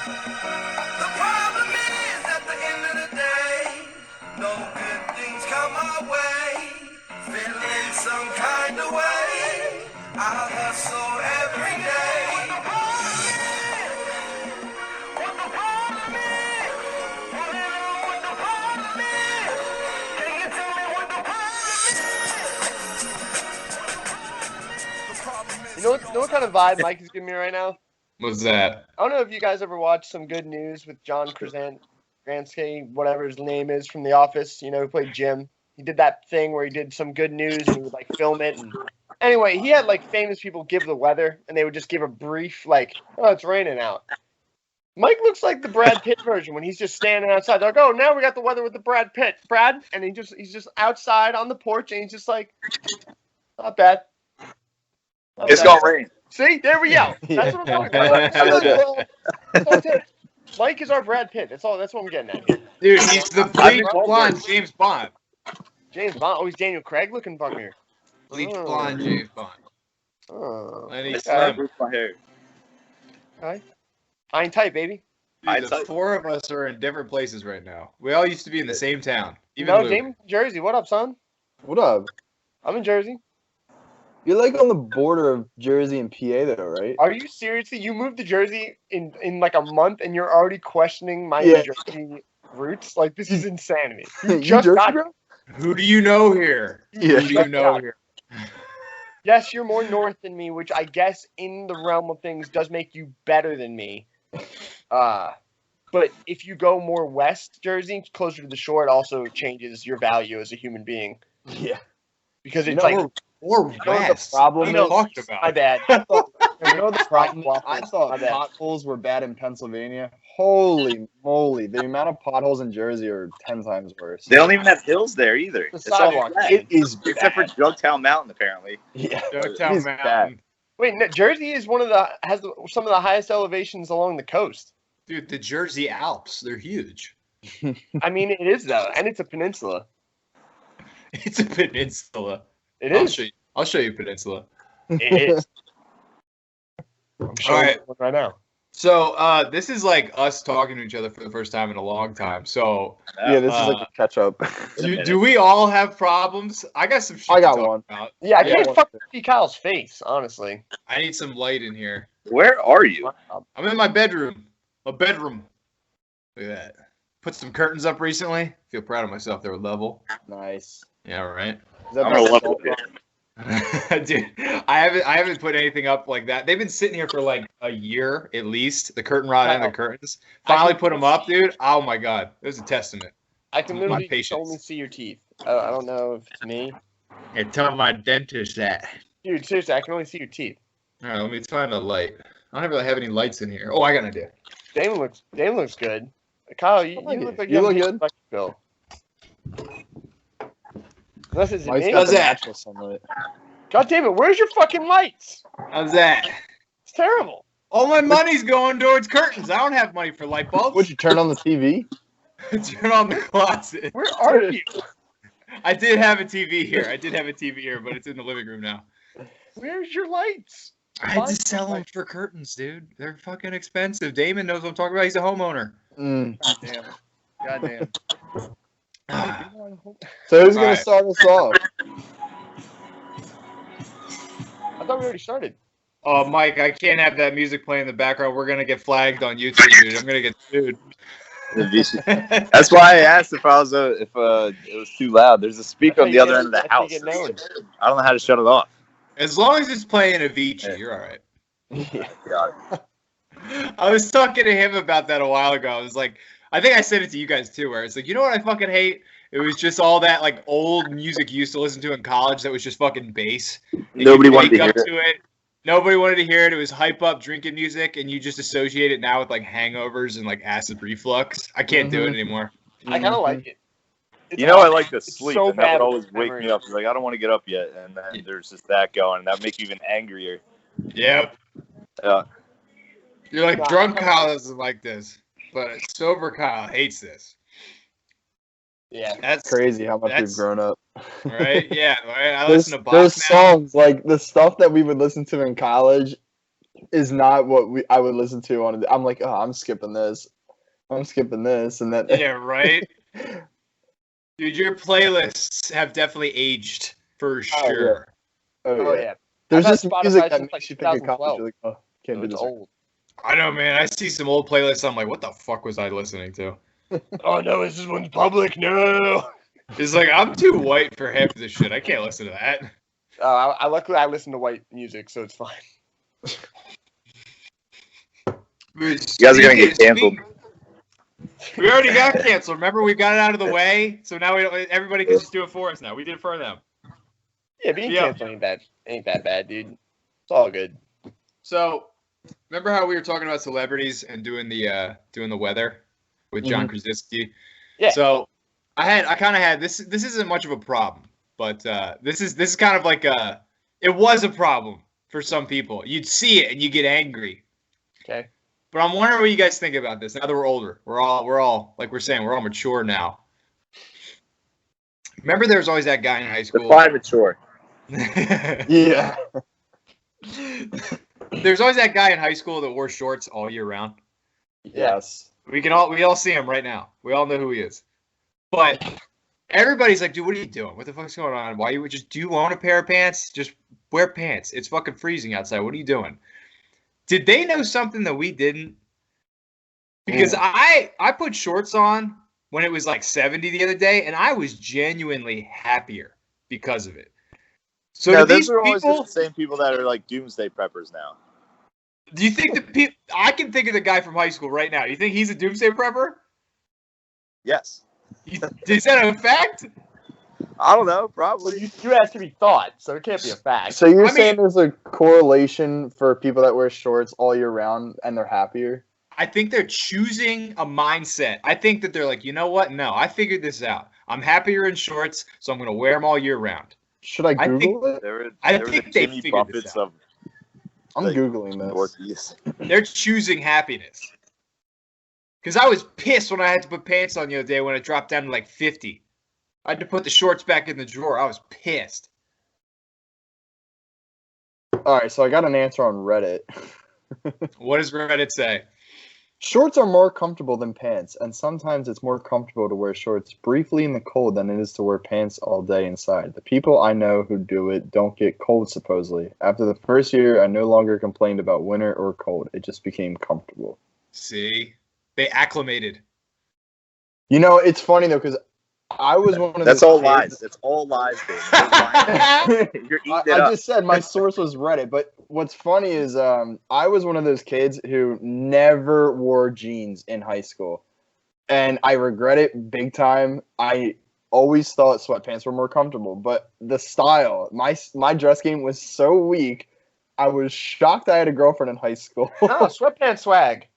The problem is, at the end of the day, no good things come our way. Feeling some kind of way, I hustle every day. What the problem is? Wanna know what the problem is? Can you tell me what the problem is? You know what kind of vibe Mike is giving me right now? What's that? I don't know if you guys ever watched Some Good News with John Krasinski, whatever his name is, from The Office. You know, who played Jim. He did that thing where he did some good news and he would like film it. And anyway, he had like famous people give the weather, and they would just give a brief like, "Oh, it's raining out." Mike looks like the Brad Pitt version when he's just standing outside. They're like, "Oh, now we got the weather with the Brad Pitt, Brad," and he's just outside on the porch, and he's just like, "Not bad." Not It's bad. gonna rain. See, there we go. That's what I'm talking about. That's it. Mike is our Brad Pitt. That's all. That's what I'm getting at here. Dude, he's the bleach blonde James Bond. James Bond. Oh, he's Daniel Craig looking fucker. Bleach blonde James Bond. Oh, And he's It's time slim. for my hair. okay. Fine tight, baby. Dude, the four of us are in different places right now. We all used to be in the same town. Even No, Luke. Damon, Jersey. What up, son? What up? I'm in Jersey. You're like on the border of Jersey and PA, though, right? Are you seriously? You moved to Jersey in like a month, and you're already questioning my Yeah. Jersey roots? Like, this is insanity. You just Jersey, got- bro? Who do you know here? Yeah. Who do you know here? Yes, you're more north than me, which I guess in the realm of things does make you better than me. But if you go more west, Jersey, closer to the shore, it also changes your value as a human being. Yeah. Because You it's know, like, Or You know what west. the problem What are you is? talking my about? bad. You know the problem? I My thought bad. potholes were bad in Pennsylvania. Holy moly. The amount of potholes in Jersey are 10 times worse. They don't even have hills there either. The It's all sidewalk. flat. It is Except for bad. Jugtown Mountain, apparently. Yeah. Jugtown It is Mountain. bad. Wait, no, Jersey is some of the highest elevations along the coast. Dude, the Jersey Alps, they're huge. I mean, it is though, and it's a peninsula. It's a peninsula. It I'll is. show you. I'll show you a peninsula. It is. I'm showing right. you one right now. So this is like us talking to each other for the first time in a long time. So Yeah, this is like a catch up. do we all have problems? I got some shit I got to talk one. about. Yeah, I Yeah, can't what- fucking see Kyle's face, honestly. I need some light in here. Where are you? I'm in my bedroom. My bedroom. Look at that. Put some curtains up recently. Feel proud of myself. They were level. Nice. Yeah, right. Is that I'm gonna better level than- it. Dude, I haven't put anything up like that. They've been sitting here for like a year at least. The curtain rod and the curtains. Finally put them up, dude. Oh my god, it was a testament. I can My literally just patience. only see your teeth. I don't know if it's me. Hey, tell my dentist that. Dude, seriously, I can only see your teeth. All right, let me find a light. I don't really have any lights in here. Oh, I got an idea. Damon looks good. Kyle, you like look it. like You have look a good. flex bill. Unless it's Mike's me. got How's the that? natural sunlight. God damn it, where's your fucking lights? How's that? It's terrible. All my money's going towards curtains. I don't have money for light bulbs. Would you turn on the TV? Turn on the closet. Where are you? I did have a TV here. But it's in the living room now. Where's your lights? I had to sell them for curtains, dude. They're fucking expensive. Damon knows what I'm talking about. He's a homeowner. Mm. God damn. God damn. So who's going Alright. to start us off? I thought we already started. Oh, Mike, I can't have that music playing in the background. We're gonna get flagged on YouTube, dude. I'm gonna get sued. That's why I asked if it was too loud. There's a speaker on the other end of the house. Get known. I don't know how to shut it off. As long as it's playing Avicii, you're all right. Yeah. I was talking to him about that a while ago. I was like, I think I said it to you guys too, where it's like, you know what I fucking hate? It was just all that like old music you used to listen to in college that was just fucking bass. And Nobody you'd wanted to wake hear up to it. Nobody wanted to hear it. It was hype up drinking music, and you just associate it now with like hangovers and like acid reflux. I can't do it anymore. I kind of like it. It's You know, I awesome. like to It's sleep, so and that bad would always with wake memory. me up. Like, I don't want to get up yet, and then there's just that going, and that makes you even angrier. Yep. Yeah. You're like, drunk Kyle doesn't like this, but sober Kyle hates this. Yeah. That's Crazy how much That's- we've grown up. right. Yeah, right. I There's listen to Box now. songs like the stuff that we would listen to in college. is not what I would listen to on. I'm like, oh, I'm skipping this, and that. Yeah, right. Dude, your playlists have definitely aged for sure. Oh yeah. There's I've just had Spotify music that since, makes like, you think of college. 2012. You're like, oh, can't So do it's this. old. I know, man. I see some old playlists. I'm like, what the fuck was I listening to? Oh no, this one's public. No. It's like I'm too white for half of this shit. I can't listen to that. I luckily I listen to white music, so it's fine. You guys are gonna get canceled. We already got canceled. Remember, we got it out of the way, so now everybody can just do it for us. Now we did it for them. Yeah, being canceled ain't that bad, dude. It's all good. So, remember how we were talking about celebrities and doing the weather with John Krasinski? Yeah. So, I kind of had this. This isn't much of a problem, but this is kind of like it was a problem for some people. You'd see it and you get angry. Okay. But I'm wondering what you guys think about this. Now that we're older, we're all like we're saying, we're all mature now. Remember, there was always that guy in high school. Define mature. Yeah. There's always that guy in high school that wore shorts all year round. Yes. We all see him right now. We all know who he is. But everybody's like, dude, what are you doing? What the fuck's going on? Do you own a pair of pants? Just wear pants. It's fucking freezing outside. What are you doing? Did they know something that we didn't? Because I put shorts on when it was like 70 the other day, and I was genuinely happier because of it. So no, these those are always people, the same people that are like doomsday preppers now. do you think the people? I can think of the guy from high school right now. You think he's a doomsday prepper? Yes. Is that a fact? I don't know. Probably. You asked to be thought, so it can't be a fact. So you're saying there's a correlation for people that wear shorts all year round and they're happier? I think they're choosing a mindset. I think that they're like, you know what? No, I figured this out. I'm happier in shorts, so I'm going to wear them all year round. Should I Google it? I think they figured this out. I'm Googling this. Northeast. They're choosing happiness. Because I was pissed when I had to put pants on the other day when it dropped down to like 50. I had to put the shorts back in the drawer. I was pissed. All right, so I got an answer on Reddit. What does Reddit say? Shorts are more comfortable than pants, and sometimes it's more comfortable to wear shorts briefly in the cold than it is to wear pants all day inside. The people I know who do it don't get cold, supposedly. After the first year, I no longer complained about winter or cold. It just became comfortable. See? They acclimated. You know, it's funny, though, because I was one of That's those all kids- lies. That's all lies, Dave. You're eating it I up. just said my source was Reddit, but what's funny is I was one of those kids who never wore jeans in high school, and I regret it big time. I always thought sweatpants were more comfortable, but the style, my dress game was so weak. I was shocked I had a girlfriend in high school. No, sweatpants swag.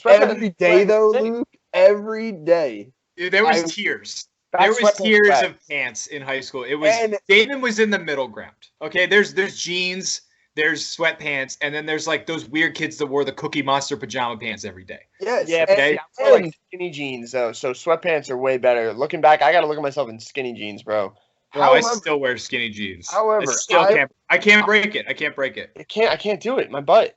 Every day, though, Luke. Every day. Dude, there was tiers. There was tiers of pants in high school. It was Damon was in the middle ground. Okay, there's jeans, there's sweatpants, and then there's like those weird kids that wore the Cookie Monster pajama pants every day. Yes. Yeah, but Okay. see, I wear like skinny jeans though, so sweatpants are way better. Looking back, I gotta look at myself in skinny jeans, bro. Bro, I still wear skinny jeans. However, I can't break it. I can't break it. I can't do it. My butt,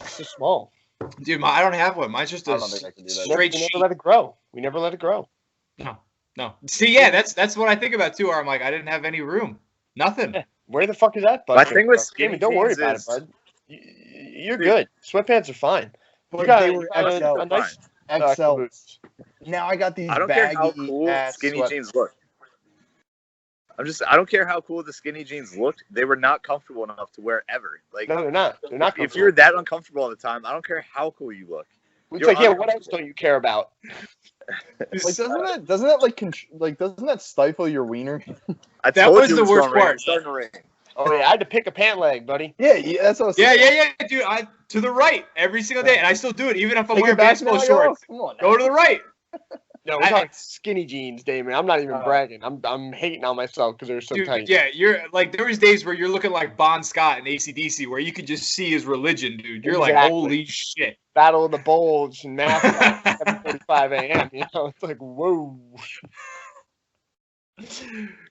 it's too small. Dude, I don't have one. Mine's just I a don't think I can do that. straight We sheet. never let it grow. We never let it grow. No. See, yeah, that's what I think about too. Where I'm like, I didn't have any room. Nothing. Yeah. Where the fuck is that, bud? My thing with Damon, skinny don't worry jeans about is- it, bud. You're good. Sweatpants are fine. But got- they you were got XL. a nice XL. boots. Now I got these I don't care how baggy cool ass skinny sweat- jeans look. I don't care how cool the skinny jeans looked. They were not comfortable enough to wear ever. Like, No, they're not. They're not. if you're that uncomfortable all the time, I don't care how cool you look. it's you're like, yeah, what else uncomfortable. don't you care about? Like doesn't that stifle your wiener? I That told was you the it worst gonna rain. part. It's starting to rain. Oh yeah, I had to pick a pant leg, buddy. Yeah, that's what I was saying. Yeah, dude. I to the right every single day, and I still do it, even if I'm Take wearing it back basketball now, shorts. yo. Come on. Go to the right. No, we're talking skinny jeans, Damon. I'm not even bragging. I'm hating on myself because they're so Dude, tight. yeah, you're like there was days where you're looking like Bon Scott in AC/DC, where you could just see his religion, dude. You're like, Exactly. holy shit. Battle of the Bulge and math at 7:45 a.m. You know, it's like whoa.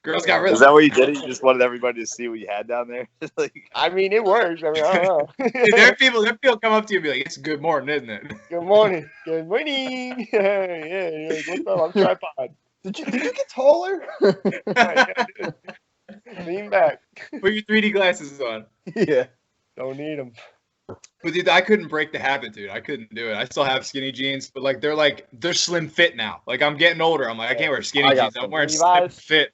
Girls got Is rhythm. that what you did? You just wanted everybody to see what you had down there? Like, I mean, it works. I mean, I don't know. Dude, there are people come up to you and be like, "It's good morning, isn't it?" Good morning. Good morning. Yeah, you're like, what's up? I'm tripod. Did you get taller? Lean back. Put your 3D glasses on. Yeah. Don't need them. But dude, I couldn't break the habit, dude. I couldn't do it. I still have skinny jeans, but they're slim fit now. Like I'm getting older. I'm like, I can't wear skinny I got jeans. I'm some wearing slim Levi's. fit.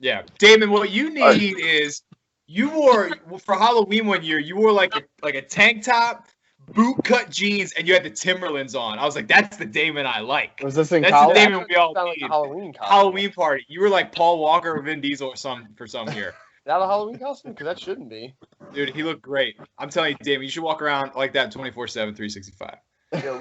Yeah, Damon, what you need is you wore for Halloween one year. You wore like a tank top, boot cut jeans, and you had the Timberlands on. I was like, that's the Damon I like. Was this in That's college? the Damon we all Sound like a need. Halloween costume. Halloween party. You were like Paul Walker or Vin Diesel or something for some year. Is that a Halloween costume? Because that shouldn't be. Dude, he looked great. I'm telling you, Damon, you should walk around like that 24/7, 365. Yeah,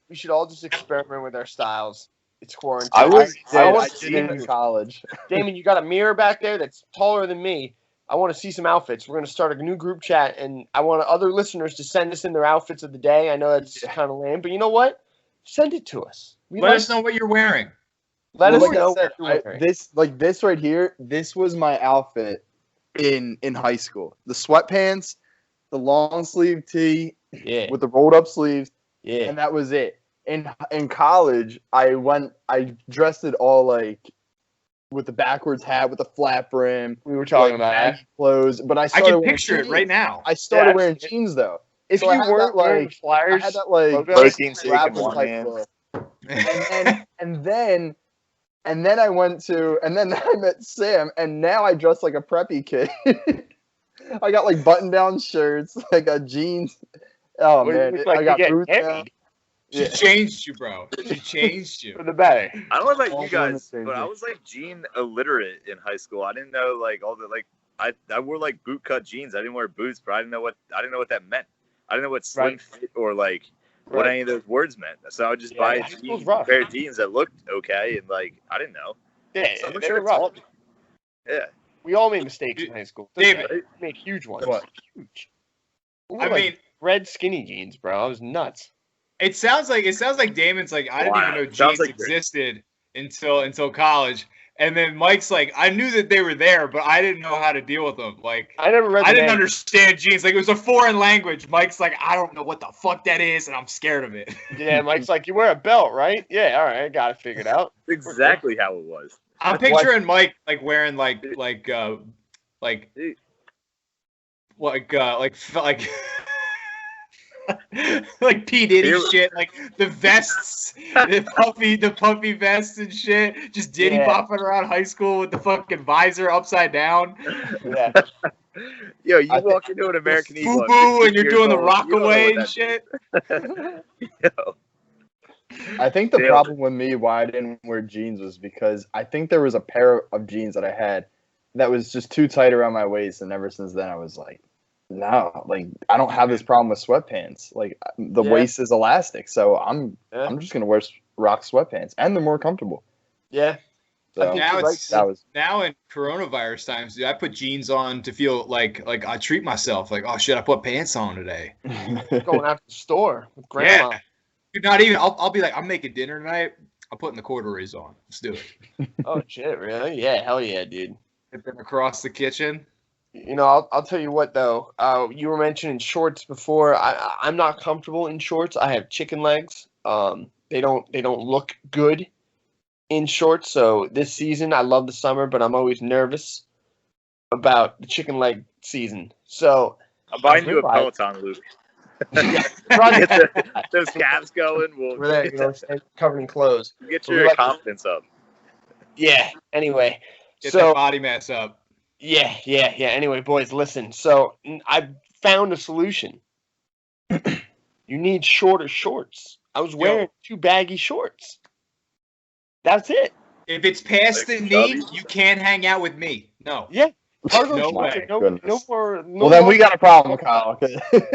we should all just experiment with our styles. It's quarantine. I was- I I was did- in college. Damon, you got a mirror back there that's taller than me. I want to see some outfits. We're going to start a new group chat, and I want other listeners to send us in their outfits of the day. I know that's kind of lame, but you know what? Send it to us. Let us know what you're wearing. Let us Like I know said, what you're wearing. this right here, this was my outfit in high school. The sweatpants, the long sleeve tee Yeah, with the rolled up sleeves, yeah. and that was it. In college, I dressed it all like with the backwards hat with the flat brim. We were talking like, about that. baggy clothes, but I I started can wearing picture it jeans. right now. I started Yeah, wearing jeans though. If So I you had weren't that, wearing like, I Flyers, had that like logo? Protein shake in rapper one type hand. look. and then I met Sam, and now I dress like a preppy kid. I got like button-down shirts. I got jeans. Oh Well, you man, look like I you got get boots hit. now. She Yeah. changed you, bro. She changed you. for the better. I don't know about All you guys, women but I changing. was like jean illiterate in high school. I didn't know like all the like I wore like boot cut jeans. I didn't wear boots, but I didn't know what that meant. I didn't know what slim Right. fit or like what Right. any of those words meant. So I would just Yeah, buy high school's a rough. pair of jeans that looked okay, and like I didn't know. Yeah, Someone they should were have rough. taught me. Yeah. We all made mistakes in high school. David. We made huge ones. What? Huge. We I wore, like, mean, red skinny jeans, bro. I was nuts. it sounds like Damon's like, I didn't even Wow. know Sounds jeans like existed until college. And then Mike's like, I knew that they were there, but I didn't know how to deal with them. Like I never read. I the didn't manual. understand jeans. Like it was a foreign language. Mike's like, I don't know what the fuck that is, and I'm scared of it. Yeah, Mike's like, you wear a belt, right? Yeah, all right, I got it figured out. That's exactly how it was. I'm That's why- picturing Mike like wearing like like P Diddy Here- shit, like the vests, the puffy vests and shit. Just Diddy Yeah. bopping around high school with the fucking visor upside down, Yeah, Yo, you I think- walk into an American Eagle, boo at boo, 15 and you're years doing the old, rock you don't know away what and that shit. means. Yo. I think the Yeah. problem with me why I didn't wear jeans was because I think there was a pair of jeans that I had that was just too tight around my waist, and ever since then I was like, no, like I don't have this problem with sweatpants. Like the Yeah. waist is elastic, so I'm Yeah. just gonna rock sweatpants, and they're more comfortable. yeah. So I think Now you're it's right. that was now in coronavirus times, dude, I put jeans on to feel like I treat myself. Like, oh shit, I put pants on today. Going out to the store with grandma. Yeah. Dude, not even. I'll be like, I'm making dinner tonight. I'm putting the corduroys on. Let's do it. Oh shit, really? Yeah, hell yeah, dude. Hit them across the kitchen. You know, I'll tell you what though. You were mentioning shorts before. I'm not comfortable in shorts. I have chicken legs. They don't look good in shorts. So this season, I love the summer, but I'm always nervous about the chicken leg season. So I'm buying you a realized- Peloton, Luke. run Get those calves going. We'll We're there, you know, covered in clothes. get We're your like- confidence up. Yeah. Anyway, Get so that body mass up. yeah. Anyway, boys, listen. So I found a solution. You need shorter shorts. I was wearing too baggy shorts. That's it. If it's past the Like knee, chubby. you can't hang out with me. No. Yeah. Cargo No shorts way. are no Goodness. more. No well, then more- we got a problem, Kyle. 'cause-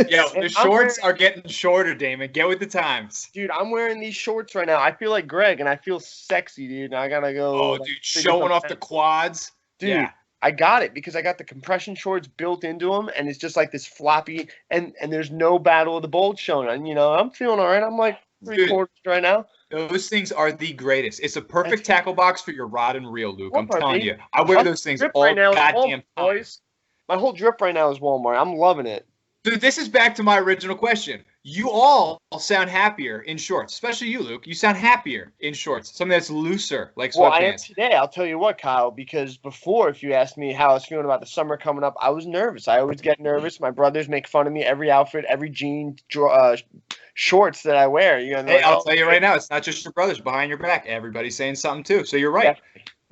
Yo, And the I'm shorts are getting shorter, Damon. Get with the times. Dude, I'm wearing these shorts right now. I feel like Greg, and I feel sexy, dude. And I gotta go. Oh, like, dude, figure showing off something the out. quads. Dude, Yeah. I got it because I got the compression shorts built into them, and it's just like this floppy, and there's no battle of the bulge showing. And you know, I'm feeling all right. I'm like, 3/4 right now. Those things are the greatest. It's a perfect tackle box for your rod and reel, Luke. I'm Walmart, telling baby. you. I wear those things Drip all right now is goddamn Walmart, time. boys. My whole drip right now is Walmart. I'm loving it. So this is back to my original question. You all sound happier in shorts, especially you, Luke. You sound happier in shorts, something that's looser, like Well, I am sweatpants. today. I'll tell you what, Kyle, because before, if you asked me how I was feeling about the summer coming up, I was nervous. I always get nervous. My brothers make fun of me every outfit, every jean, shorts that I wear. You know, Hey, I'll tell you right now, it's not just your brothers behind your back. Everybody's saying something too. So you're right.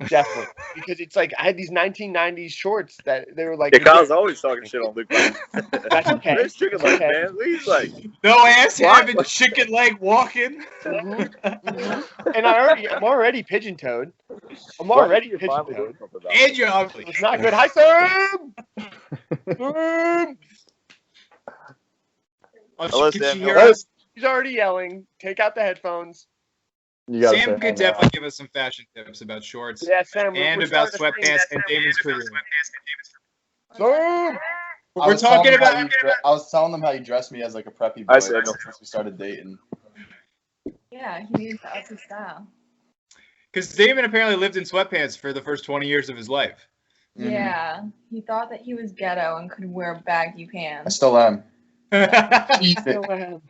Definitely. Because it's like I had these 1990s shorts that they were like. Yeah, Kyle's always talking shit on Luke. That's okay. There's chicken That's leg, okay. man. He's like, No ass What? having, chicken leg walking. And I'm already pigeon toed. I'm already pigeon toed. And you're ugly. It's not good. Hi, Sam. Sam. Oh, Hello, can she Samuel. hear us? He's already yelling. Take out the headphones. You gotta Sam say could that. definitely give us some fashion tips about shorts Yeah, Sam. and we're about starting to sweatpants and Damon's career. Sam. I We're was telling talking them how about- you I was telling them how you dressed me as like a preppy boy Hi, Samuel. since we started dating. Yeah, he needs to up his style. Because Damon apparently lived in sweatpants for the first 20 years of his life. Mhm. Yeah, he thought that he was ghetto and could wear baggy I pants. still am. Still am.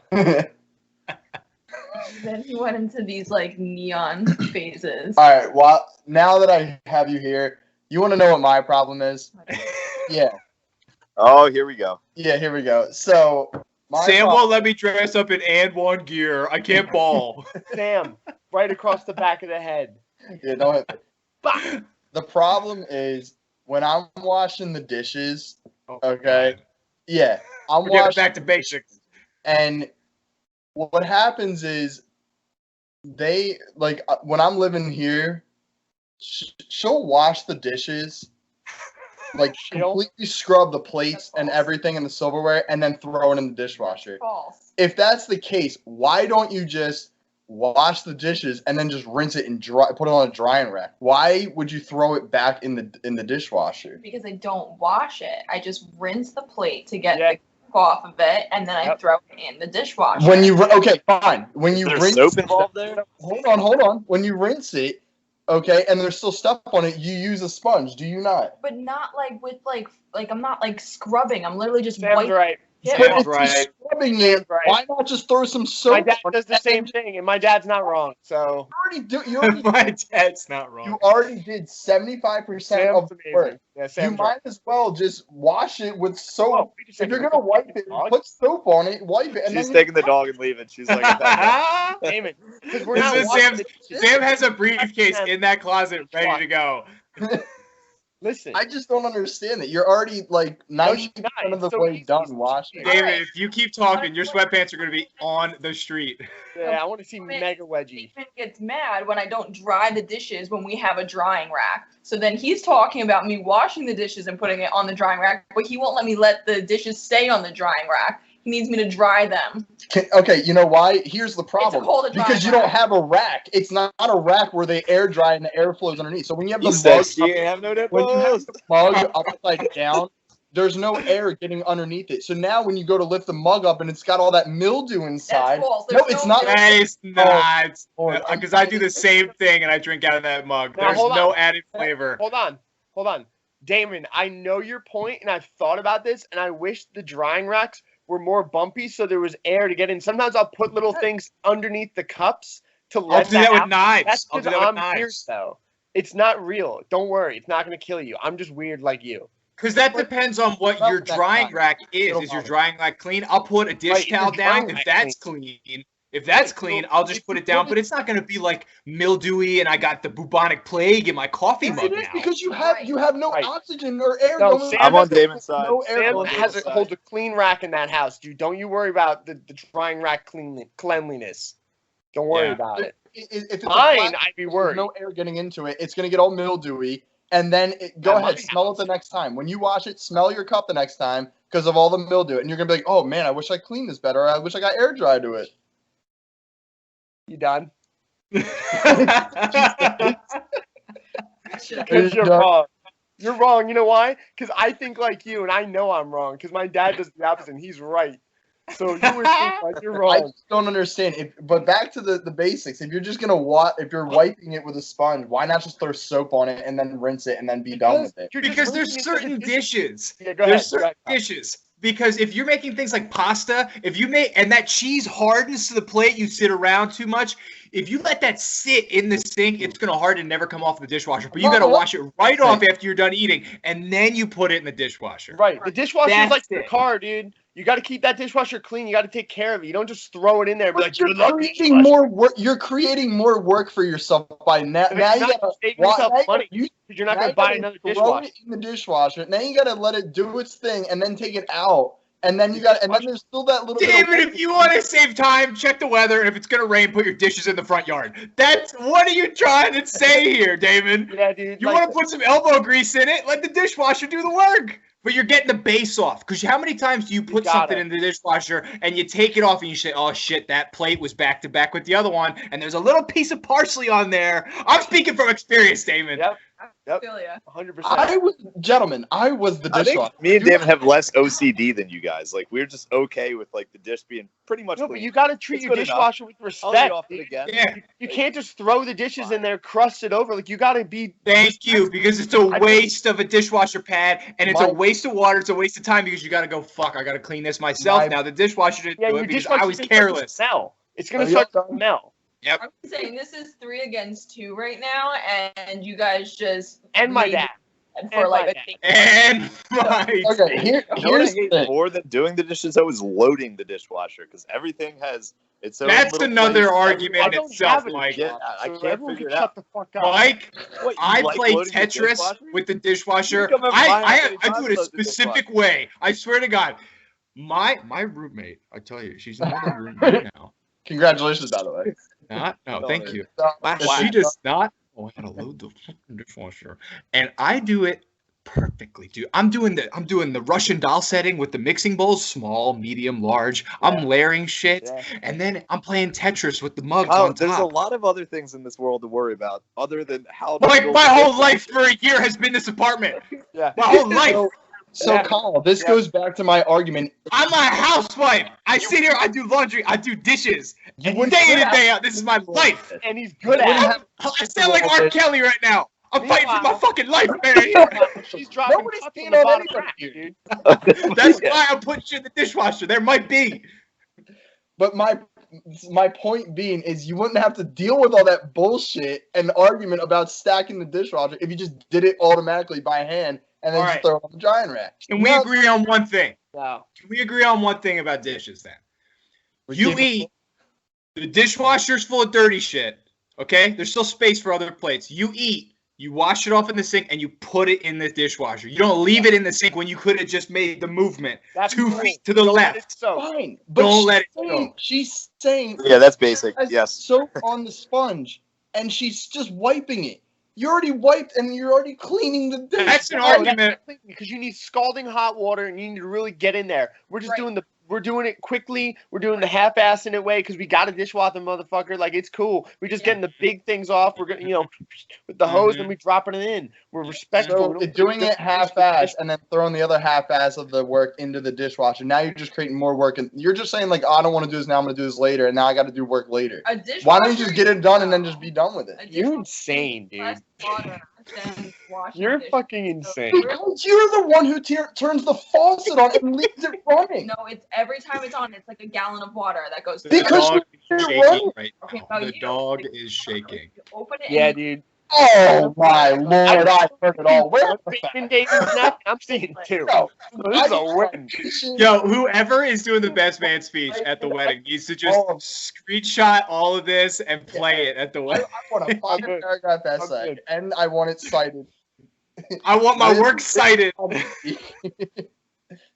Then he went into these like neon phases. All right. Well, now that I have you here, you want to know what my problem is? Yeah. oh, here we go. Yeah. Here we go. So my Sam problem- won't let me dress up in and one gear. I can't ball. Sam. Right across the back of the head. Yeah. Don't hit me. Bah! The problem is when I'm washing the dishes. Okay. Yeah. I'm We're getting washing. back to basics. And what happens is they like when I'm living here, she'll wash the dishes, like completely scrub the plates and everything in the silverware, and then throw it in the dishwasher. False. If that's the case, why don't you just wash the dishes and then just rinse it and put it on a drying rack? Why would you throw it back in the dishwasher? Because I don't wash it. I just rinse the plate to get Yeah. the off of it, and then I throw it in the dishwasher. When you okay, fine. When you There's rinse soap involved there? Hold on. When you rinse it, okay, and there's still stuff on it, you use a sponge, do you not? But not like with like I'm not like scrubbing. I'm literally just Sam's wiping. right. Yeah. But Sam's if right. you're scrubbing it, Right. why not just throw some soap? My dad on does the it? same thing, and my dad's not wrong. So You already My dad's not wrong. you already did 75% Sam's of the amazing. work. Yeah, You Sam's might right. as well just wash it with soap. Whoa, wait a If second. you're gonna wipe it, put soap on it, wipe it, and She's then taking the dog and leaving. She's like, Damon, because we're This not is washing Sam's- the dishes. Sam has a briefcase in that closet ready to go. Listen, I just don't understand that. You're already like 90% of the It's so way easy. done washing. Dave- David, if you keep talking, your sweatpants are going to be on the street. yeah, I want to see Mega Wedgie. Steven gets mad when I don't dry the dishes when we have a drying rack. So then he's talking about me washing the dishes and putting it on the drying rack, but he won't let me let the dishes stay on the drying rack. He needs me to dry them. Okay, you know why? Here's the problem. called a dry Because you rack. don't have a rack. It's not a rack where they air dry and the air flows underneath. So when you have the you said mug, she ain't have no when you have nipples. the mug upside down, there's no air getting underneath it. So now when you go to lift the mug up and it's got all that mildew inside. That's false. No, There's it's no not. That is not. Lord, Because I do the same thing and I drink out of that mug. Now, There's hold no on. added flavor. Hold on. Damon, I know your point, and I've thought about this, and I wish the drying racks were more bumpy so there was air to get in. Sometimes I'll put little things underneath the cups to I'll let do that with out. knives. That's I'll do because that with I'm weird, knives. though. It's not real. Don't worry. It's not going to kill you. I'm just weird like you. Because that depends on what your drying rack is. It'll Is your bother. drying rack clean? I'll put a dish Right, your towel down. drying If rack that's clean, if that's clean, I'll just put it down. But it's not going to be like mildewy and I got the bubonic plague in my coffee Yes, mug it is now. because you have no Right. oxygen or air No, going. Sam I'm on There's Damon's side. No air Sam going. holds a clean rack in that house, dude. Don't you worry about the drying rack cleanliness. Don't worry Yeah. about it. If it's a Mine, flat- I'd be there's worried. no air getting into it. It's gonna get all mildewy, and then go At ahead, my smell it the next time. When you wash it, smell your cup the next time because of all the mildew, and you're gonna be like, "Oh man, I wish I cleaned this better. I wish I got air dry to it." You done? Are Because you you're done? wrong. You're wrong. You know why? Because I think like you, and I know I'm wrong. Because my dad does the opposite, and he's right. So you were right, you're I wrong. just don't understand. But back to the basics. If you're just gonna if you're wiping it with a sponge, why not just throw soap on it and then rinse it and then be done with it? You're just Because rinsing there's it so the certain dishes- dishes. Yeah, go There's ahead. certain dishes. Because if you're making things like pasta, if you make and that cheese hardens to the plate, you sit around too much. If you let that sit in the sink, it's gonna harden and never come off the dishwasher. But you gotta wash it right off after you're done eating, and then you put it in the dishwasher. Right. The dishwasher is like That's your it. car, dude. You got to keep that dishwasher clean. You got to take care of it. You don't just throw it in there and be like, You're "Good luck, creating dishwasher." more work. You're creating more work for yourself by now. And Now you're you not gotta saving yourself money You, because you're not now going you to buy gotta another throw dishwasher. it in the dishwasher. Now you gotta let it do its thing and then take it out. And then you got, and then there's still that little bit of David, if you want to save time, check the weather. If it's gonna rain, put your dishes in the front yard. That's what are you trying to say here, Damon? Yeah, dude. You like, want to put some elbow grease in it? Let the dishwasher do the work. But you're getting the base off. Because how many times do you put gotta. something in the dishwasher and you take it off and you say, oh shit, that plate was back to back with the other one, and there's a little piece of parsley on there. I'm speaking from experience, Damon. Yep. Yep. Feel ya. 100%. I was the I dishwasher. think me and Damon have less OCD than you guys. Like we're just okay with like the dish being pretty much No, but clean. you got to treat It's your good enough. dishwasher with I'll respect. get off it dude. again. Yeah. You can't just throw the dishes in there, crust it over. Like, you got to be. Thank you, because it's a waste of a dishwasher pad, and it's a waste of water. It's a waste of time because you got to go, fuck, I got to clean this myself now. The dishwasher didn't Yeah, do your it because dishwasher I was gonna start to careless. smell. It's going Are to start y'all to smell. I'm saying this is 3 against 2 right now, and you guys just And my made dad. it for And like my a dad. thing. And my Okay, You know what I here's the hate thing. more than doing the dishes though is loading the dishwasher because everything has its own. That's little another place. argument I in don't itself, have a Mike. Yeah, I So can't everyone figure can it shut out. the fuck up. Mike, What, you I like play loading the Tetris dishwasher? with the dishwasher. You come over my house I anytime, do it a load the specific dishwasher. way. I swear to God. My roommate, I tell you, she's another roommate now. Congratulations, by the way. No, thank you. It's- She does not know how to load the fucking dishwasher, and I do it perfectly, dude. I'm doing the Russian doll setting with the mixing bowls, small, medium, large. I'm layering shit, Yeah. and then I'm playing Tetris with the mugs Oh, on there's a top. lot of other things in this world to worry about other than how. to Like build my a whole dishwasher. life for a year has been this apartment. Yeah. My whole life. So Yeah. Kyle, this goes back to my argument. I'm a housewife. I sit here, I do laundry, I do dishes. You And wouldn't day in have- and day out, this is my life. And he's good You wouldn't at have- it. I sound like R. Kelly right now. I'm fighting for my Meanwhile- fucking life, man. She's dropping Nobody's cups peeing on the on bottom anybody rack, here. dude. That's why I'm putting shit in the dishwasher. There might be. But my point being is you wouldn't have to deal with all that bullshit and argument about stacking the dishwasher if you just did it automatically by hand and then All just right. throw it on the drying rack. Can we No, agree on one thing? No. Can we agree on one thing about dishes then? You keep- eat, the dishwasher's full of dirty shit, okay? There's still space for other plates. You eat, you wash it off in the sink, and you put it in the dishwasher. You don't leave it in the sink when you could have just made the movement That's 2 cool. feet to the Don't let left. it soak. Fine, but Don't let it she's saying Yeah, that's basic. has Yes. soap on the sponge and she's just wiping it. You already wiped and you're already cleaning the dish. That's an No, argument. because you need scalding hot water and you need to really get in there. We're just Right. we're doing it quickly. We're doing the half-ass in it way because we got to dishwasher the motherfucker. Like, it's cool. We're just getting the big things off. We're gonna, with the hose and we dropping it in. We're respectful. So We don't- doing it half-ass and then throwing the other half-ass of the work into the dishwasher. Now you're just creating more work, and you're just saying like, oh, I don't want to do this now. I'm going to do this later, and now I got to do work later. A dishwasher. Why don't you just get it done and then just be done with A it? You're dishwasher insane, dude. less water than washing You're dishes. fucking insane. Because you're the one who turns the faucet on and leaves it running. No, it's every time it's on, it's like a gallon of water that goes. The through. Because dog you're is right. shaking right Okay, now. about The you. dog is shaking. You open it. Yeah, and dude. Oh my lord, I heard it all. Where the Bateman Davis snap? I'm seeing two. No, This is a win. Yo, whoever is doing the best man speech at the wedding needs to just Oh. screenshot all of this and play it at the I wedding. want a 5-paragraph essay, good. and I want it cited. I want my work cited.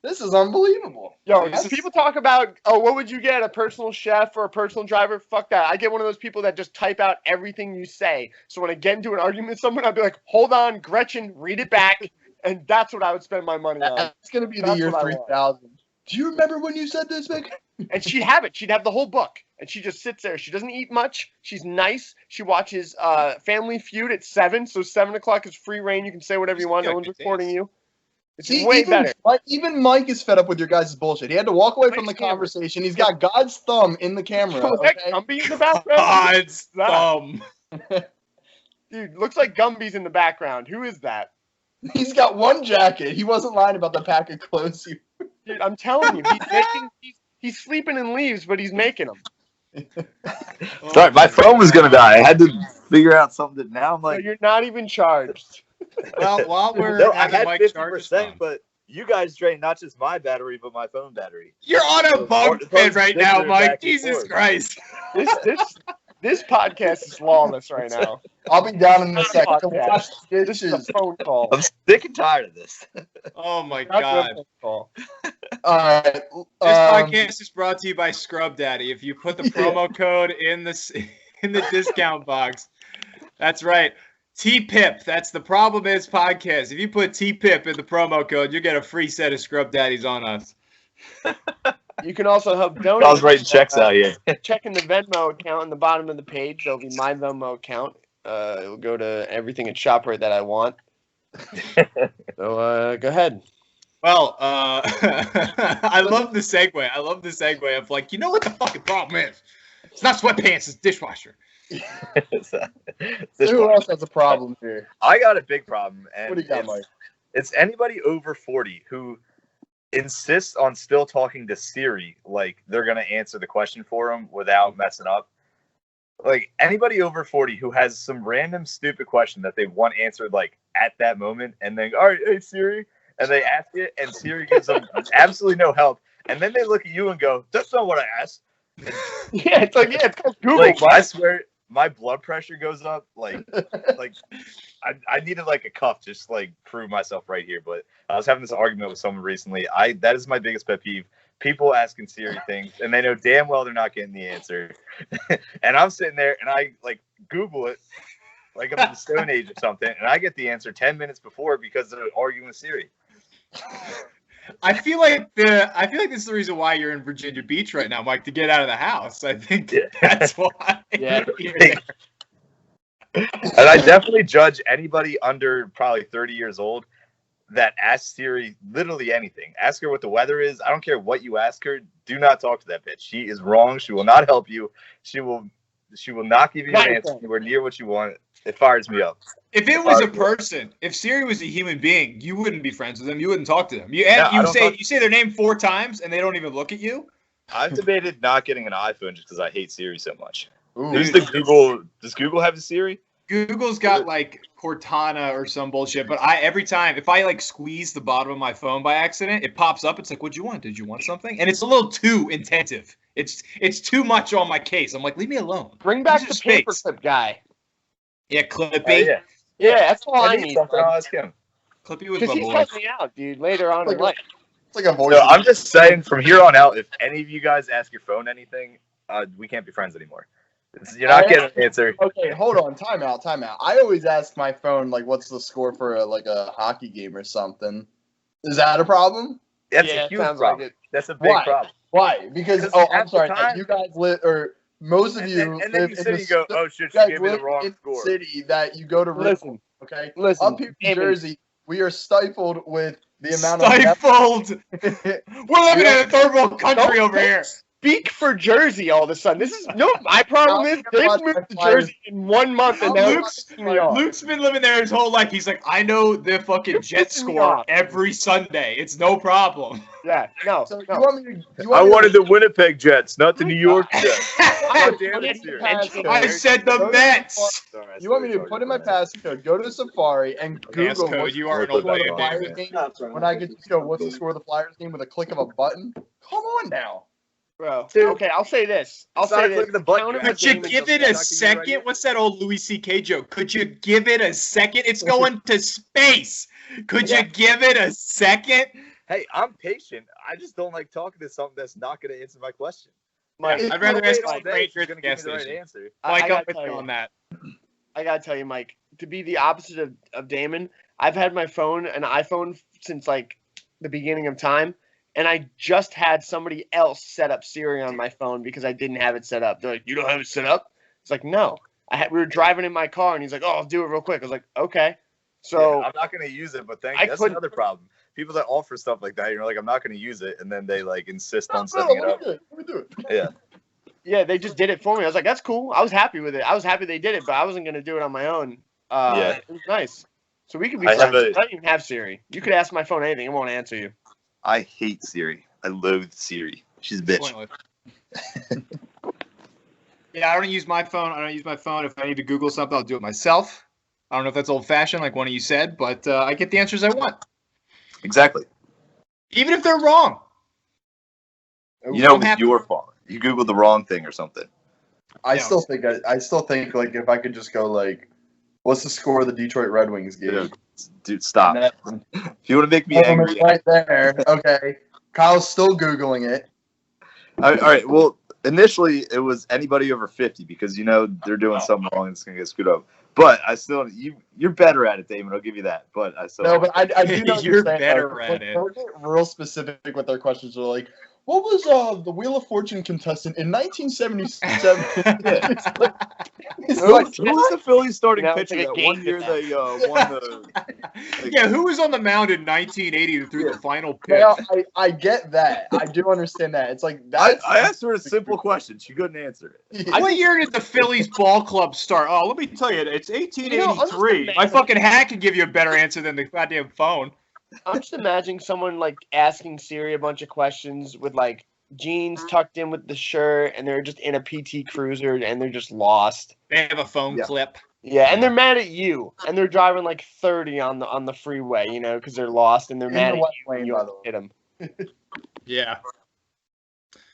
This is unbelievable. Yo, This is- people talk about, oh, what would you get, a personal chef or a personal driver? Fuck that. I get one of those people that just type out everything you say. So when I get into an argument with someone, I'd be like, hold on, Gretchen, read it back. And that's what I would spend my money on. That's gonna be the That's year what I want. 3000. Do you remember when you said this, Vic? And she'd have it. She'd have the whole book. And she just sits there. She doesn't eat much. She's nice. She watches Family Feud at 7. So 7 o'clock is free reign. You can say whatever you want. No one's recording you. It's See, way better. even Mike is fed up with your guys' bullshit. He had to walk away from the Mike's camera. conversation. He's got God's thumb in the camera. Was that Okay? Gumby in the background? God's That. thumb. Dude, looks like Gumby's in the background. Who is that? He's got one jacket. He wasn't lying about the pack of clothes. Dude, I'm telling you, he's sleeping in leaves, but he's making them. Sorry, my phone was gonna die. I had to figure out something. Now I'm So like, you're not even charged. Well, while we're no, I having had Mike charge his 50%, phone. but you guys drained not just my battery, but my phone battery. You're on a bug It's pit right now, back Mike. and Jesus forth. Christ. This podcast is flawless right now. I'll be down in a second to Podcast. wash the This is dishes. a phone call. I'm sick and tired of this. Oh my Not God. a phone call. All right. This podcast is brought to you by Scrub Daddy. If you put the promo code in the discount box, that's right. T-PIP. That's the Problem Is podcast. If you put T-PIP in the promo code, you get a free set of Scrub Daddies on us. You can also help donate. I was writing checks out here. Checking the Venmo account on the bottom of the page. There'll be my Venmo account. It'll go to everything at ShopRite that I want. So go ahead. Well, I love the segue. I love the segue of like, you know what the fucking problem is? It's not Sweatpants, it's dishwasher. Who else has a problem here? I got a big problem, and What do you got, Mike? it's anybody over 40 who insists on still talking to Siri like they're gonna answer the question for them without messing up. Like anybody over 40 who has some random stupid question that they want answered like at that moment, and then all right, hey Siri, and they ask it, and Siri gives them absolutely no help, and then they look at you and go, "That's not what I asked." Yeah, it's called Google. Like bud. I swear, my blood pressure goes up. Like I needed like a cuff just like prove myself right here. But I was having this argument with someone recently. That is my biggest pet peeve. People asking Siri things and they know damn well they're not getting the answer. And I'm sitting there and I like Google it like I'm in the Stone Age or something, and I get the answer 10 minutes before because they're arguing with Siri. I feel like this is the reason why you're in Virginia Beach right now, Mike, to get out of the house. I think that's why. Yeah. And I definitely judge anybody under probably 30 years old that asks Siri literally anything. Ask her what the weather is. I don't care what you ask her. Do not talk to that bitch. She is wrong. She will not help you. She will not give you an answer anywhere near what you want. It fires me up. If it was a person, if Siri was a human being, you wouldn't be friends with them. You wouldn't talk to them. You say their name 4 times and they don't even look at you. I've debated not getting an iPhone just because I hate Siri so much. Ooh. Does Google have a Siri? Google's got like Cortana or some bullshit, but every time if I like squeeze the bottom of my phone by accident, it pops up. It's like, "What'd you want? Did you want something?" And it's a little too intensive. It's too much on my case. I'm like, leave me alone. Bring back Use the your space. paperclip guy. Yeah, Clippy. Yeah, that's all I I need. need something. I'll ask him. Clippy was Because my he's boy. helping me out, dude, later on in life. It's like a voice. No, I'm just saying from here on out, if any of you guys ask your phone anything, we can't be friends anymore. You're not getting an answer. Okay, hold on. Time out. I always ask my phone, like, what's the score for a hockey game or something. Is that a problem? That's Yeah, a it huge sounds problem. like it. That's a big Why? problem. Why? Because, Because I'm at the sorry, time- you guys live, or most of And you then live you in sit the and you go, "Oh, you she guys gave me the live wrong in score." city that you go to Listen, okay? listen, Up here in Damon. Jersey, we are stifled with the amount Stifled. of We're living in a third world country over here. Speak for Jersey all of a sudden. My problem is they've moved to Jersey in 1 month and now Luke's been living there his whole life. He's like, I know the fucking jet pissing me score off. every Sunday. It's no problem. Yeah, no. So no. you want me to? I wanted the Winnipeg Jets, not the New York Jets. God damn it, Siri. I said the Mets. Sorry, I You want me to started put in my talking passcode, go to Safari, and Google Passcode, what's you the are an score old of the man, Flyers David. game. When I get to go, what's the score of the Flyers game with a click of a button? Come on now. Bro. Dude. Okay, I'll say this. I'll It's not say a this. click of the button. Counter Could with you Damon give just it a stuck to you right second? here. What's that old Louis C.K. joke? Could you give it a second? It's going to space. Could you give it a second? Hey, I'm patient. I just don't like talking to something that's not going to answer my question. Mike, I'd rather ask all a day if stranger you're at the going to give me gas the right station. answer. Mike, I I'm gotta with tell you you. on that. I gotta tell you, Mike, to be the opposite of Damon, I've had my phone, an iPhone, since like the beginning of time, and I just had somebody else set up Siri on my phone because I didn't have it set up. They're like, "You don't have it set up?" It's like, no. We were driving in my car, and he's like, "Oh, I'll do it real quick." I was like, "Okay." So Yeah, I'm not going to use it, but I that's couldn't- another problem. people that offer stuff like that, you're like, I'm not going to use it, and then they like insist on setting it up. Let me do it. Yeah. Yeah, they just did it for me. I was like, that's cool. I was happy with it. I was happy they did it, but I wasn't gonna do it on my own. Yeah. It was nice. So we could be I have friends. a- I don't even have Siri. You could ask my phone anything; it won't answer you. I hate Siri. I loathe Siri. She's a bitch. Pointless. Yeah, I don't use my phone. I don't use my phone. If I need to Google something, I'll do it myself. I don't know if that's old-fashioned, like one of you said, but I get the answers I want, Exactly. even if they're wrong. You know, I'm it's happy- your fault. You Googled the wrong thing or something. I Yeah. still think like if I could just go like, what's the score of the Detroit Red Wings game? Dude, stop. And If you want to make me then- angry, right there. Okay, Kyle's still googling it. all right. Well, initially it was anybody over 50 because you know they're doing something wrong and it's gonna get screwed up. But I still, you're better at it, Damon. I'll give you that. But I still. No, but I do know what You're saying, better though. at it. They'll get real specific with their questions. They're like, what was the Wheel of Fortune contestant in 1977? It's Who like, was the Phillies starting You know, it's pitcher like a that one game year to they won the? Yeah, who was on the mound in 1980 who threw the final pitch? well, I get that. I do understand that. It's like I that's asked her a simple question. She couldn't answer it. What year did the Phillies ball club start? Oh, let me tell you, it's 1883. My fucking hat can give you a better answer than the goddamn phone. I'm just imagining someone like asking Siri a bunch of questions with like jeans tucked in with the shirt, and they're just in a PT Cruiser and they're just lost. They have a phone Yeah. clip. Yeah, and they're mad at you, and they're driving like 30 on the freeway, you know, because they're lost and they're In mad the at left you when lane, you by the hit them. Yeah.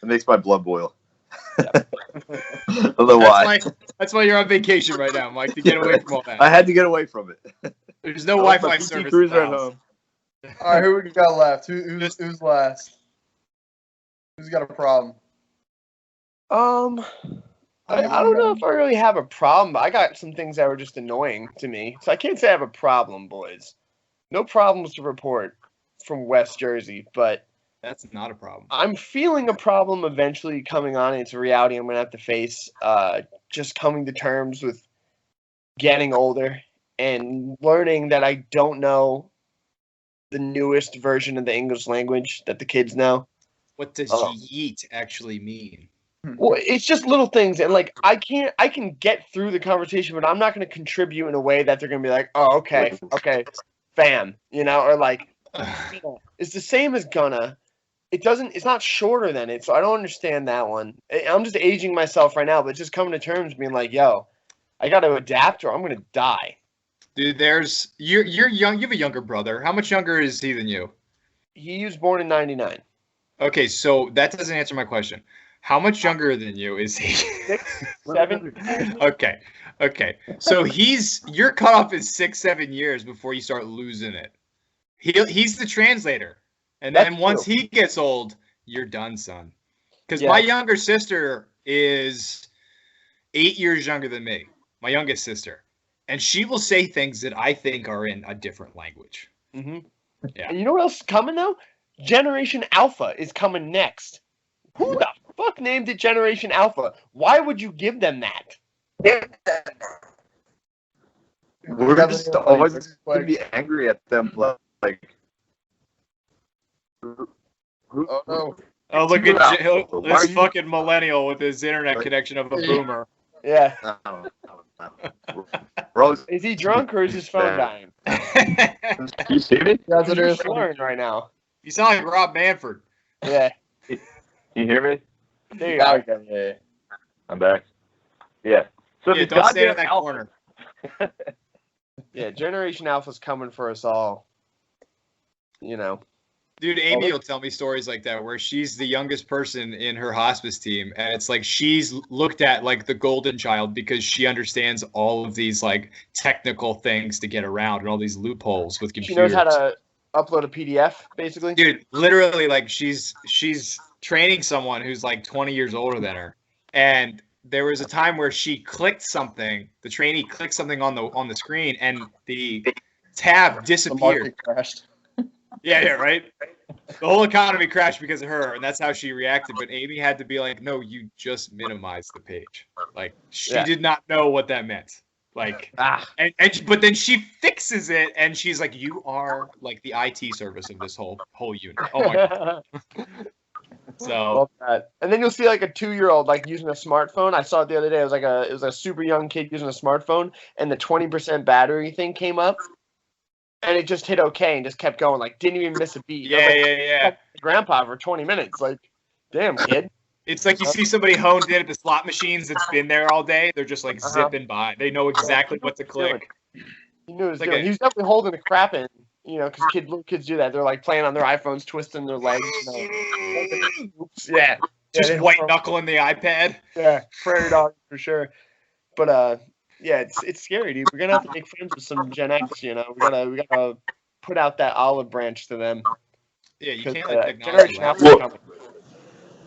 It makes my blood boil. Yeah. I don't know why. That's why you're on vacation right now, Mike, to get away from all I that. had to get away from it. There's no I left my Wi-Fi PT service. in Cruiser the at house. home. all right. Who we got left? Who's last? Who's got a problem? I don't know if I really have a problem, but I got some things that were just annoying to me. So I can't say I have a problem, boys. No problems to report from West Jersey, but That's not a problem. I'm feeling a problem eventually coming on. It's a reality I'm going to have to face. Just coming to terms with getting older and learning that I don't know the newest version of the English language that the kids know. What does Oh. yeet actually mean? Well, it's just little things, and like I can get through the conversation, but I'm not going to contribute in a way that they're going to be like, oh, okay, fam, you know, or like it's the same as gonna. It's not shorter than it, so I don't understand that one. I'm just aging myself right now, but just coming to terms being like, yo, I got to adapt or I'm going to die. Dude, you're young. You have a younger brother. How much younger is he than you? He was born in '99. Okay, so that doesn't answer my question. How much younger than you is he? 6, 7. Okay. So your cutoff is 6-7 years before you start losing it. He's the translator, and then That's once true. he gets old, you're done, son. Because Yeah. my younger sister is 8 years younger than me. My youngest sister, and she will say things that I think are in a different language. Mm-hmm. Yeah. And you know what else is coming though? Generation Alpha is coming next. Who the fuck named it Generation Alpha? Why would you give them that? We're just always going to be angry at them. Like, Oh no. Oh, look Why at are this you- fucking millennial with his internet connection of a boomer. Yeah. I don't know. We're always, Is he drunk or is his phone dying? you see me? That's what it You're is. slurring right now. You sound like Rob Manford. Yeah. You hear me? There you Now go. we go. Yeah. I'm back. Yeah. So Yeah, the don't stand in goddamn that Alpha- corner. Yeah, Generation Alpha's coming for us all. You know. Dude, Amy will tell me stories like that where she's the youngest person in her hospice team, and it's like she's looked at like the golden child because she understands all of these like technical things to get around and all these loopholes with She computers. knows how to upload a PDF, basically. Dude, literally, like she's training someone who's like 20 years older than her, and there was a time where she clicked something. The trainee clicked something on the screen, and the tab The disappeared. market crashed. Yeah, right. The whole economy crashed because of her, and that's how she reacted. But Amy had to be like, "No, you just minimized the page." Like she Yeah. did not know what that meant. Like, Ah. but then she fixes it, and she's like, "You are like the IT service of this whole unit." Oh my god! So Love that. And then you'll see like a 2-year-old like using a smartphone. I saw it the other day. It was a super young kid using a smartphone, and the 20% battery thing came up, and it just hit okay and just kept going. Like didn't even miss a beat. I was like, yeah. Grandpa for 20 minutes. Like, damn kid. It's like you see somebody honed in at the slot machines that's been there all day. They're just like zipping by. They know exactly what to click. He knew what he was Like doing. He was definitely holding the crap in. You know, because little kids do that. They're like playing on their iPhones, twisting their legs. Oops. Yeah. Just Yeah, white knuckling the iPad. Yeah, prairie dog for sure. But yeah, it's scary, dude. We're gonna have to make friends with some Gen X. You know, we gotta put out that olive branch to them. Yeah, you 'Cause, can't let technology. Generation lag. Alpha is coming.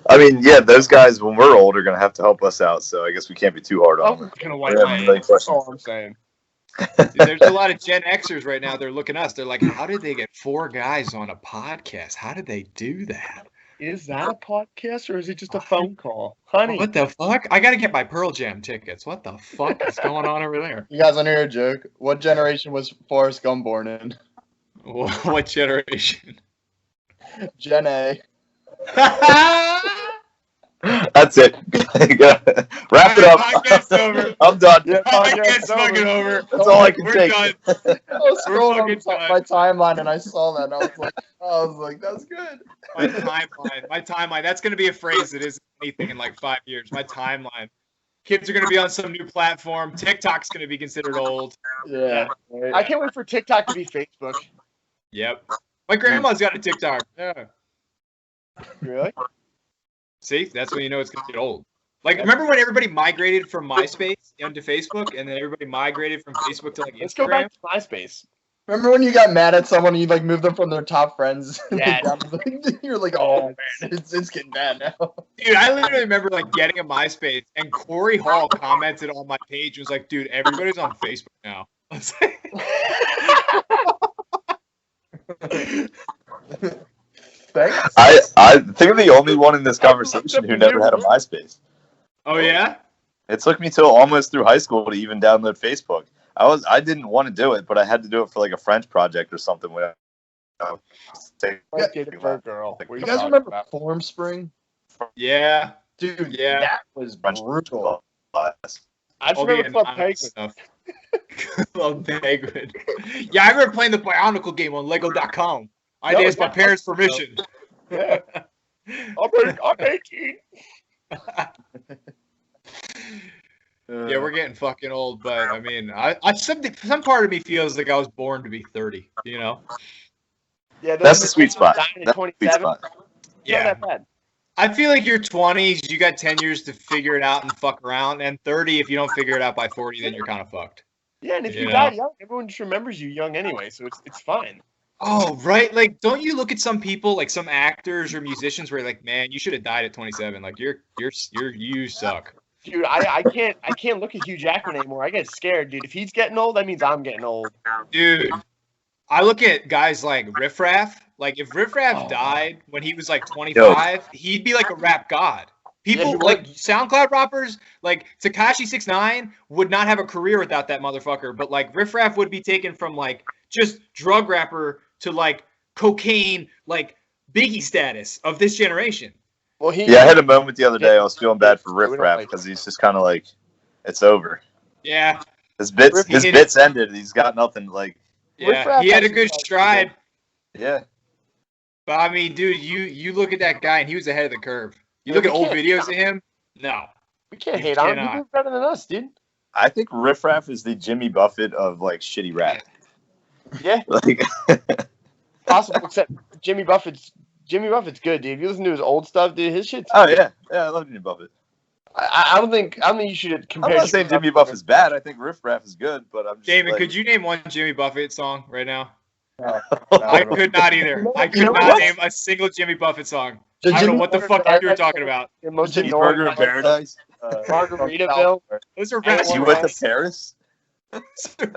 I mean, yeah, those guys when we're old are gonna have to help us out. So I guess we can't be too hard on I'm them. gonna wipe Yeah, my really hands. That's all I'm saying. There's a lot of Gen Xers right now. They're looking at us. They're like, "How did they get 4 guys on a podcast? How did they do that? Is that a podcast or is it just a phone call, honey? What the fuck? I gotta get my Pearl Jam tickets. What the fuck is going on over there? You guys want to hear a joke? What generation was Forrest Gump born in? What generation?" Gen A. That's it. Wrap it up. Podcast's over. I'm done. Yeah, Podcast's fucking over. That's all I can We're take. done. I was We're scrolling fucking on my timeline and I saw that and I was like, that's good. My timeline. That's gonna be a phrase that isn't anything in like 5 years. My timeline. Kids are gonna be on some new platform. TikTok's gonna be considered old. Yeah. I can't wait for TikTok to be Facebook. Yep. My grandma's got a TikTok. Yeah. Really? See, that's when you know it's gonna get old. Like, remember when everybody migrated from MySpace onto Facebook, and then everybody migrated from Facebook to like Let's go Instagram? back to MySpace. Remember when you got mad at someone and you like moved them from their top friends? Yeah. You're like, oh man, it's getting bad now. Dude, I literally remember like getting a MySpace, and Corey Hall commented on my page and was like, "Dude, everybody's on Facebook now." I was like, Thanks. I think I'm the only one in this conversation who never had a MySpace. "Oh yeah." It took me till almost through high school to even download Facebook. I didn't want to do it, but I had to do it for like a French project or something. Like did it for a girl. What are You guys talking remember about? Form Spring? Yeah. Dude, Yeah. that was French brutal. class. I just All the remember Club anonymous Penguin. stuff. Club Penguin. Yeah, I remember playing the Bionicle game on Lego.com. I That did was ask my my parents' first permission. Yeah. I'm 18. Yeah, we're getting fucking old, but I mean, some part of me feels like I was born to be 30. You know? Yeah, That's the sweet spot. Dying at That's the sweet 27. spot. Not Yeah. that bad. I feel like your 20s, you got 10 years to figure it out and fuck around, and 30, if you don't figure it out by 40, then you're kind of fucked. Yeah, and if you You die know? young, everyone just remembers you young anyway, so it's fine. Oh, right. Like, don't you look at some people, like some actors or musicians, where you're like, man, you should have died at 27. Like, you suck. Dude, I can't look at Hugh Jackman anymore. I get scared, dude. If he's getting old, that means I'm getting old. Dude, I look at guys like Riff Raff. Like, if Riff Raff Oh. died when he was like 25, he'd be like a rap god. People he would. like SoundCloud rappers, like Tekashi 6ix9ine would not have a career without that motherfucker. But like Riff Raff would be taken from like just drug rapper to like cocaine, like Biggie status of this generation. Well, he Yeah, I had a moment the other day. I was feeling bad for We Riff don't Raff like- because he's just kind of like, it's over. Yeah, His bits Riff- bits ended. He's got nothing. Like, yeah. Raff He had a actually good does stride. yeah, But I mean, dude, you look at that guy and he was ahead of the curve. You Yeah, look we at old can't- videos of him. No. we can't You hate on him. cannot. He did better than us, dude. I think Riff Raff is the Jimmy Buffett of like shitty rap. Yeah, Like, possible. Except Jimmy Buffett's good, dude. If you listen to his old stuff, dude, his shit's. oh yeah, I love Jimmy Buffett. I don't think you should compare. I'm not saying Jimmy Buffett's bad. I think Riff Raff is good, but I'm just Damon, like, could you name one Jimmy Buffett song right now? No, I could not either. I could You know not what? name a single Jimmy Buffett song. The I don't know Jimmy what the Buffett fuck that you were I- talking about. The most Jimmy annoying Burger in part- Paradise. Margaritaville. Those are Hey, Is he One went West. to Paris?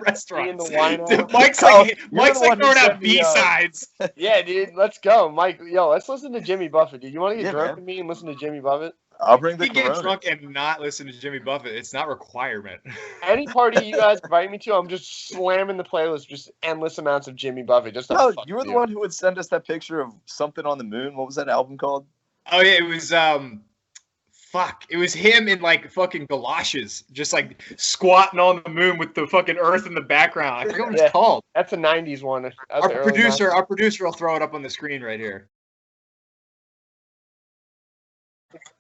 restaurants. In the wino. Dude, Mike's Oh, like you're the one who throwing sent out me, B-sides. Yeah, dude, let's go, Mike. Yo, let's listen to Jimmy Buffett, dude. You want to get Yeah, drunk man. with me and listen to Jimmy Buffett? I'll bring the You can get Corona. drunk and not listen to Jimmy Buffett. It's not a requirement. Any party you guys invite me to, I'm just slamming the playlist, just endless amounts of Jimmy Buffett. Just to No, fuck you were with the one who would send us that picture of something on the moon. What was that album called? Oh yeah, it was fuck. It was him in like fucking galoshes, just like squatting on the moon with the fucking earth in the background. I forget what Yeah. it's called. That's a '90s one. That's Our the early producer 90s. will throw it up on the screen right here.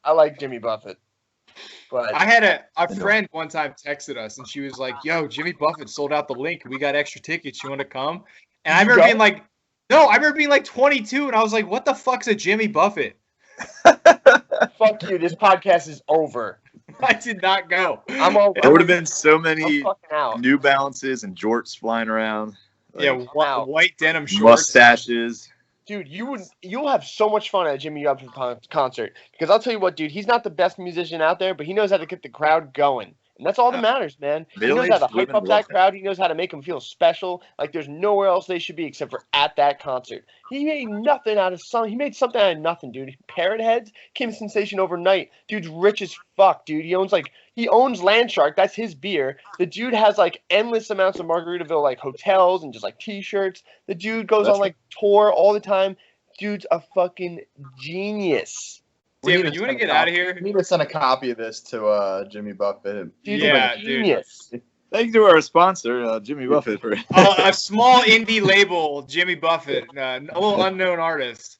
I like Jimmy Buffett, but I had a friend one time texted us and she was like, "Yo, Jimmy Buffett sold out the link. We got extra tickets. You want to come?" And I Did you remember go? being like, "No," I remember being like 22 and I was like, "What the fuck's a Jimmy Buffett?" fuck you. This podcast is over. I did not go. I'm all. There would have been so I'm many fucking out. New Balances and jorts flying around. Yeah, Like, out. white denim shorts. mustaches. Dude, you'll have so much fun at a Jimmy Buffett concert because I'll tell you what, dude, he's not the best musician out there, but he knows how to get the crowd going, and that's all that matters, man. He knows how to Middle-aged hype women up love that him. crowd. He knows how to make them feel special, like there's nowhere else they should be except for at that concert. He made nothing out of something. He made something out of nothing, dude. Parrot Heads came sensation overnight. Dude's rich as fuck, dude. He owns Landshark. That's his beer. The dude has like endless amounts of Margaritaville like hotels and just like T-shirts. The dude goes That's on like tour all the time. Dude's a fucking genius. Damon, you want to get out of here? We need to send a copy of this to Jimmy Buffett. Dude's Yeah, a dude. genius. Thank you to our sponsor, Jimmy Buffett, for A small indie label, Jimmy Buffett, a little unknown artist.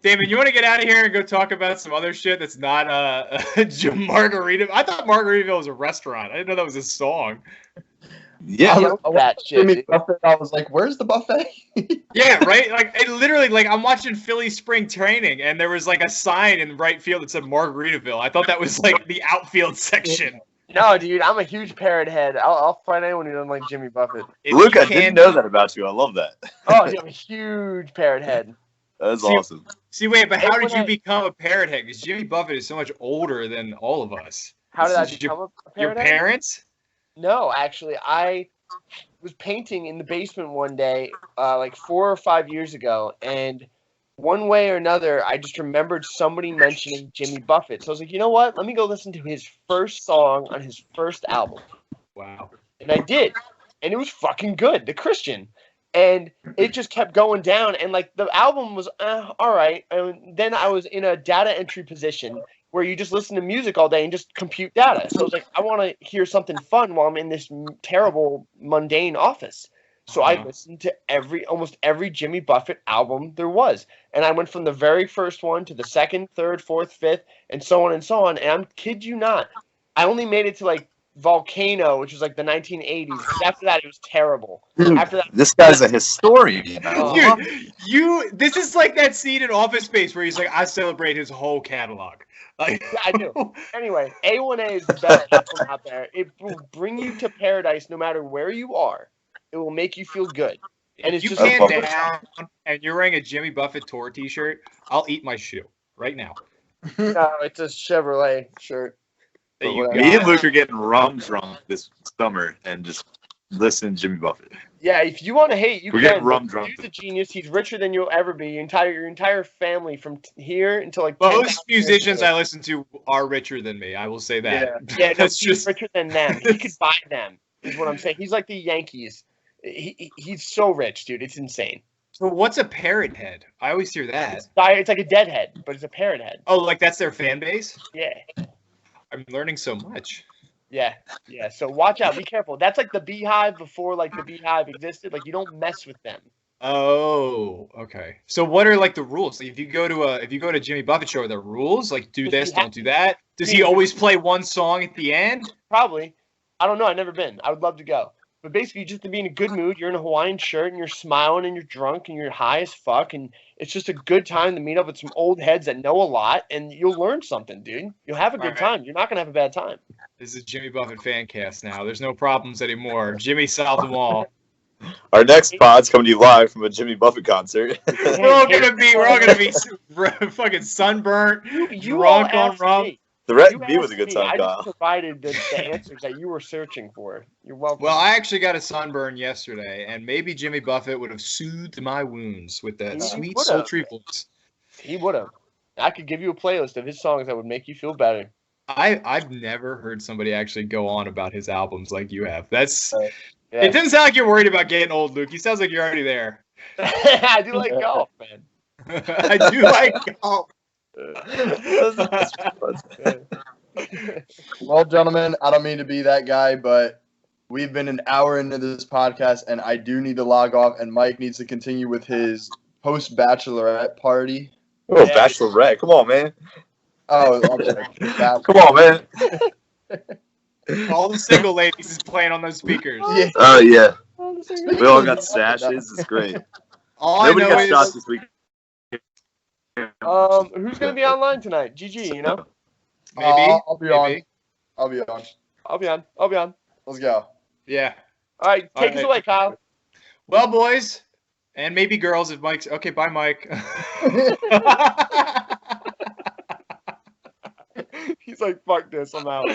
Damon, you want to get out of here and go talk about some other shit that's not Margaritaville? I thought Margaritaville was a restaurant. I didn't know that was a song. yeah. I love that shit. Jimmy Dude. Buffett. I was like, "Where's the buffet?" Yeah, right? Like, it literally, like, I'm watching Philly spring training, and there was, like, a sign in right field that said Margaritaville. I thought that was, like, the outfield section. No, dude, I'm a huge Parrot Head. I'll fight anyone who doesn't like Jimmy Buffett. If Luke, you I didn't can- know that about you. I love that. Oh, dude, I'm a huge Parrot Head. That's See, awesome. See, wait, but how did you Everyone- become a parrot head? Because Jimmy Buffett is so much older than all of us. How did I This is your- become a Your Parrot Head? parents? No, actually, I was painting in the basement one day, like 4 or 5 years ago, and one way or another, I just remembered somebody mentioning Jimmy Buffett. So I was like, you know what? Let me go listen to his first song on his first album. Wow. And I did. And it was fucking good, The Christian. And it just kept going down. And like the album was all right. And then I was in a data entry position where you just listen to music all day and just compute data. So I was like, I want to hear something fun while I'm in this terrible, mundane office. So I listened to almost every Jimmy Buffett album there was. And I went from the very first one to the second, third, fourth, fifth, and so on and so on. And I'm kid you not, I only made it to like Volcano, which was like the 1980s. After that, it was terrible. After that, This guy's a historian. Oh. Dude, this is like that scene in Office Space where he's like, I celebrate his whole catalog. Like, yeah, I do. Anyway, A1A is the best album out there. It will bring you to paradise no matter where you are. It will make you feel good. And if it's you just pan love it. down and you're wearing a Jimmy Buffett tour t-shirt, I'll eat my shoe right now. no, it's a Chevrolet shirt. That you Me and got. Luke are getting rum drunk this summer and just listen to Jimmy Buffett. Yeah, if you want to hate, you We're can. getting rum but drunk. He's a genius. He's richer than you'll ever be. Your entire family from here until like Most 10,000 years musicians I old. listen to are richer than me. I will say that. Yeah, no, That's he's just richer than them. He could buy them. Is what I'm saying. He's like the Yankees. He's so rich, dude. It's insane. So what's a parrot head? I always hear that. It's like a deadhead, but it's a parrot head. Oh, like that's their fan base? Yeah. I'm learning so much. Yeah, yeah. So watch out. Be careful. That's like the Beehive before like the Beehive existed. Like you don't mess with them. Oh, okay. So what are like the rules? Like, if you go to Jimmy Buffett show, are there rules? Like do this, don't do that. Does he always play one song at the end? Probably. I don't know. I've never been. I would love to go. But basically, just to be in a good mood, you're in a Hawaiian shirt and you're smiling and you're drunk and you're high as fuck. And it's just a good time to meet up with some old heads that know a lot and you'll learn something, dude. You'll have a good Alright. time. You're not going to have a bad time. This is Jimmy Buffett fan cast now. There's no problems anymore. Jimmy solved them all. Our next pod's coming to you live from a Jimmy Buffett concert. We're all gonna be fucking sunburnt, You all drunk on asked rum. me. Threaten You me with a asked good me. time, I Kyle. just provided the answers that you were searching for. You're welcome. Well, I actually got a sunburn yesterday, and maybe Jimmy Buffett would have soothed my wounds with that He sweet, would've. sultry voice. He would have. I could give you a playlist of his songs that would make you feel better. I've never heard somebody actually go on about his albums like you have. That's Yeah. It doesn't sound like you're worried about getting old, Luke. He sounds like you're already there. I do like golf, man. I do like golf. Well, gentlemen, I don't mean to be that guy, but we've been an hour into this podcast, and I do need to log off, and Mike needs to continue with his post-bachelorette party. Oh, bachelorette. Come on, man. Oh, I'm sorry. Come on, man. All the single ladies is playing on those speakers. Yeah. Oh, yeah. We all got sashes. It's great. All I Nobody know got shots is this week. Who's gonna be online tonight? GG, you know? maybe. I'll be maybe. on. I'll be on. I'll be on. Let's go. Yeah. All right, take us right. away, Kyle. Well, boys, and maybe girls if Mike's okay. Bye, Mike. He's like, fuck this, I'm out.